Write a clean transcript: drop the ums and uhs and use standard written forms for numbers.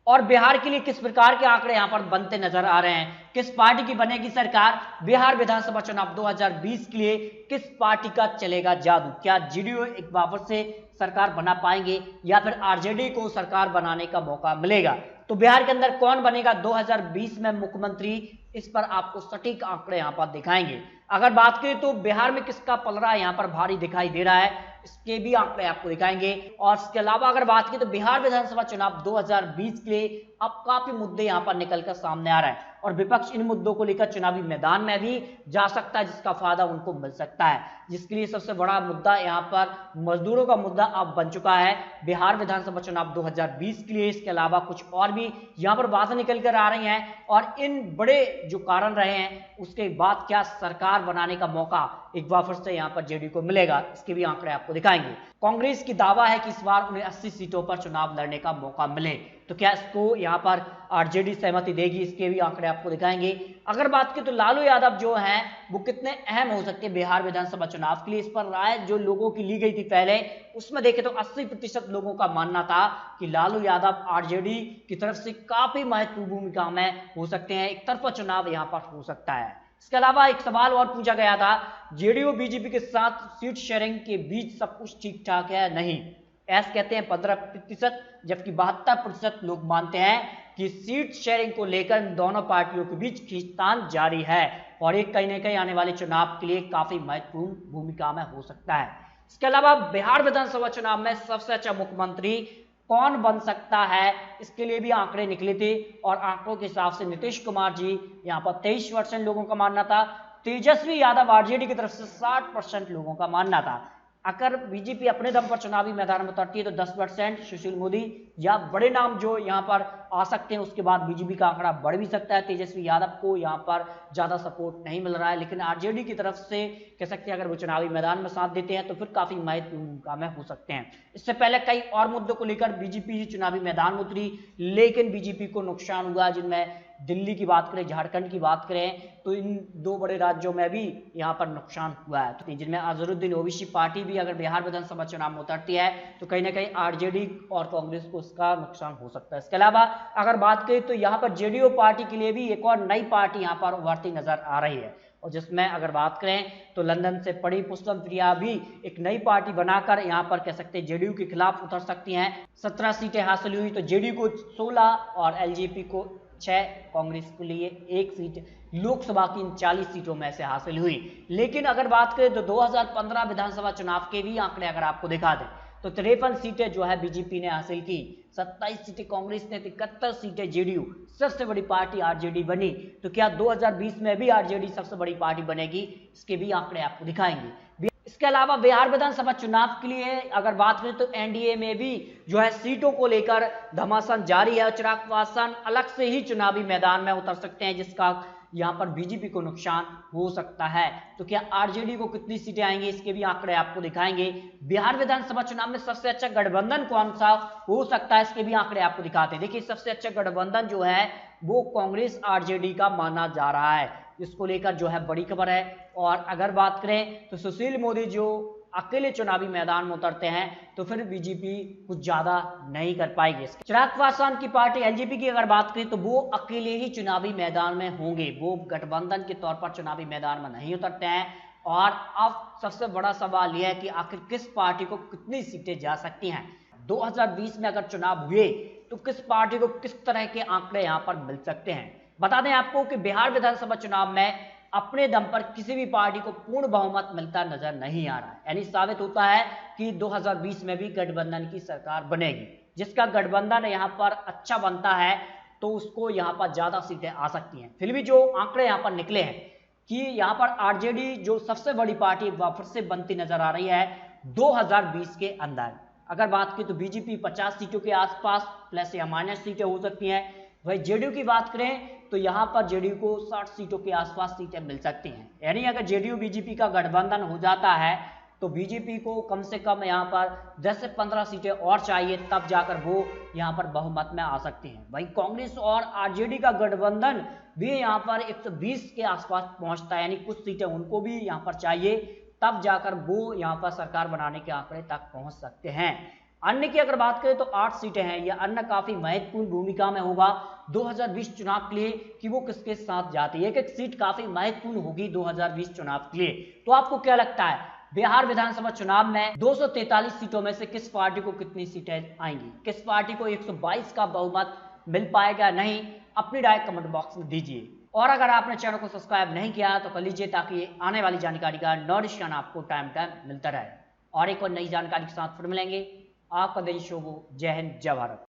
और बिहार के लिए किस प्रकार के आंकड़े यहां पर बनते नजर आ रहे हैं, किस पार्टी की बनेगी सरकार, बिहार विधानसभा चुनाव 2020 के लिए किस पार्टी का चलेगा जादू, क्या जेडीयू एक बार से सरकार बना पाएंगे या फिर आरजेडी को सरकार बनाने का मौका मिलेगा, तो बिहार के अंदर कौन बनेगा 2020 में मुख्यमंत्री, इस पर आपको सटीक आंकड़े यहां पर दिखाएंगे। अगर बात करें तो बिहार में किसका पलड़ा यहां पर भारी दिखाई दे रहा है, इसके भी आंकड़े आपको दिखाएंगे। और इसके अलावा अगर बात की तो बिहार विधानसभा चुनाव 2020 के लिए अब काफी मुद्दे यहां पर निकलकर सामने आ रहे हैं और विपक्ष इन मुद्दों को लेकर चुनावी मैदान में भी जा सकता है, जिसका फायदा उनको मिल सकता है। जिसके लिए सबसे बड़ा मुद्दा यहां पर मजदूरों का मुद्दा अब बन चुका है बिहार विधानसभा चुनाव 2020 के लिए। इसके अलावा कुछ और भी यहां पर बातें निकल कर आ रही हैं और इन बड़े जो कारण रहे हैं उसके बाद क्या सरकार बनाने का मौका एक बार फिर से यहां पर जेडीयू को मिलेगा, इसके भी आंकड़े आपको दिखाएंगे। कांग्रेस की दावा है कि इस बार उन्हें 80 सीटों पर चुनाव लड़ने का मौका मिले, तो क्या इसको यहां पर आरजेडी सहमति देगी, इसके भी आंकड़े आपको दिखाएंगे। अगर बात की तो लालू यादव जो हैं वो कितने अहम हो सकते हैं बिहार विधानसभा चुनाव के लिए, इस पर राय जो लोगों की ली गई थी पहले, उसमें देखें तो 80% लोगों का मानना था कि लालू यादव आरजेडी की तरफ से काफी महत्वपूर्ण भूमिका में हो सकते हैं, एक तरफा चुनाव यहां पर हो सकता है। इसके अलावा एक सवाल और पूछा गया था, जेडीयू बीजेपी के साथ सीट शेयरिंग के बीच सब कुछ ठीक ठाक है नहीं, ऐसे कहते हैं 15%, जबकि 72% लोग मानते हैं कि सीट शेयरिंग को लेकर दोनों पार्टियों के बीच खींचतान जारी है और एक कहीं ना कहीं आने वाले चुनाव के लिए काफी महत्वपूर्ण भूमिका में हो सकता है। इसके अलावा बिहार विधानसभा चुनाव में सबसे अच्छा मुख्यमंत्री कौन बन सकता है, इसके लिए भी आंकड़े निकले थे और आंकड़ों के हिसाब से नीतीश कुमार जी यहां पर 23% लोगों का मानना था, तेजस्वी यादव आरजेडी की तरफ से 60% लोगों का मानना था। अगर बीजेपी अपने दम पर चुनावी मैदान में उतरती है तो 10% सुशील मोदी या बड़े नाम जो यहां पर आ सकते हैं, उसके बाद बीजेपी का आंकड़ा बढ़ भी सकता है। तेजस्वी यादव को यहां पर ज्यादा सपोर्ट नहीं मिल रहा है, लेकिन आरजेडी की तरफ से कह सकते हैं अगर वो चुनावी मैदान में साथ देते हैं तो फिर काफी महत्वपूर्ण भूमिका में हो सकते हैं। इससे पहले कई और मुद्दों को लेकर बीजेपी चुनावी मैदान में उतरी, लेकिन बीजेपी को नुकसान हुआ, जिनमें दिल्ली की बात करें, झारखंड की बात करें तो इन दो बड़े राज्यों में भी यहां पर नुकसान हुआ है, तो जिनमें अजहरुद्दीन ओवैसी पार्टी भी अगर बिहार विधानसभा चुनाव में उतरती है तो कहीं ना कहीं आरजेडी और कांग्रेस को इसका नुकसान हो सकता है। इसके अलावा अगर बात करें तो यहां पर जेडीयू पार्टी के लिए भी एक और नई पार्टी यहां पर उभरती नजर आ रही है और जिसमें अगर बात करें तो लंदन से पड़ी पुष्पम प्रिया भी एक नई पार्टी बनाकर यहां पर कह सकते हैं जेडीयू के खिलाफ उतर सकती हैं। 17 सीटें हासिल हुई तो जेडीयू को 16 और एलजेपी को 6, कांग्रेस के लिए 1 सीट लोकसभा की इन 40 सीटों में से हासिल हुई। लेकिन अगर बात करें तो 2015 विधानसभा चुनाव के भी आंकड़े अगर आपको दिखा दें तो 53 सीटें जो है बीजेपी ने हासिल की, 27 सीटें कांग्रेस ने, 71 सीटें जेडीयू, सबसे बड़ी पार्टी आरजेडी बनी। तो क्या 2020 में भी आरजेडी सबसे बड़ी पार्टी बनेगी, इसके भी आंकड़े आपको दिखाएंगे। इसके अलावा बिहार विधानसभा चुनाव के लिए अगर बात करें तो एनडीए में भी जो है सीटों को लेकर घमासान जारी है, चिराग पासवान अलग से ही चुनावी मैदान में उतर सकते हैं, जिसका यहां पर बीजेपी को नुकसान हो सकता है। तो क्या आरजेडी को कितनी सीटें आएंगी, इसके भी आंकड़े आपको दिखाएंगे। बिहार विधानसभा चुनाव में सबसे अच्छा गठबंधन कौन सा हो सकता है, इसके भी आंकड़े आपको दिखाते हैं। देखिए सबसे अच्छा गठबंधन जो है वो कांग्रेस आरजेडी का माना जा रहा है, इसको लेकर जो है बड़ी खबर है। और अगर बात करें तो सुशील मोदी जो अकेले चुनावी मैदान में उतरते हैं तो फिर बीजेपी कुछ ज्यादा नहीं कर पाएगी। चिराग पासवान की पार्टी एलजेपी की अगर बात करें तो वो अकेले ही चुनावी मैदान में होंगे, वो गठबंधन के तौर पर चुनावी मैदान में नहीं उतरते हैं। और अब सबसे बड़ा सवाल यह है कि आखिर किस पार्टी को कितनी सीटें जा सकती हैं। 2020 में अगर चुनाव हुए तो किस पार्टी को किस तरह के आंकड़े यहां पर मिल सकते हैं। बता दें आपको कि बिहार विधानसभा चुनाव में अपने दम पर किसी भी पार्टी को पूर्ण बहुमत मिलता नजर नहीं आ रहा है, यानी साबित होता है कि 2020 में भी गठबंधन की सरकार बनेगी। जिसका गठबंधन यहां पर अच्छा बनता है तो उसको यहां पर ज्यादा सीटें आ सकती हैं। फिर भी जो आंकड़े यहां पर निकले हैं कि यहां पर आरजेडी जो सबसे बड़ी पार्टी वापस से बनती नजर आ रही है 2020 के अंदर। अगर बात की तो बीजेपी 50 सीटों के आसपास प्लस या माइनस सीटें हो सकती हैं। वही जेडीयू की बात करें तो यहां पर जेडीयू को 60 सीटों के आसपास सीटें मिल सकती हैं, यानी अगर जेडीयू बीजेपी का गठबंधन हो जाता है तो बीजेपी को कम से कम यहां पर 10 से 15 सीटें और चाहिए, तब जाकर वो यहां पर बहुमत में आ सकती हैं। वही कांग्रेस और आरजेडी का गठबंधन भी यहां पर 120 के आसपास पहुंचता है, यानी कुछ सीटें उनको भी यहां पर चाहिए, तब जाकर वो यहां पर सरकार बनाने के आंकड़े तक पहुंच सकते हैं। अन्य की अगर बात करें तो 8 सीटें हैं। यह अन्य काफी महत्वपूर्ण भूमिका में होगा 2020 चुनाव के लिए कि वो किसके साथ जाती है। एक सीट काफी महत्वपूर्ण होगी 2020 चुनाव के लिए। तो आपको क्या लगता है बिहार विधानसभा चुनाव में 243 सीटों में से किस पार्टी को कितनी सीटें आएंगी, किस पार्टी को 122 का बहुमत मिल पाएगा नहीं, अपनी राय कमेंट बॉक्स में दीजिए। और अगर आपने चैनल को सब्सक्राइब नहीं किया तो कर लीजिए ताकि आने वाली जानकारी का नोटिफिकेशन आपको टाइम टाइम मिलता रहे। और एक और नई जानकारी के साथ फिर मिलेंगे। आपका देश हो। जय हिंद, जय भारत।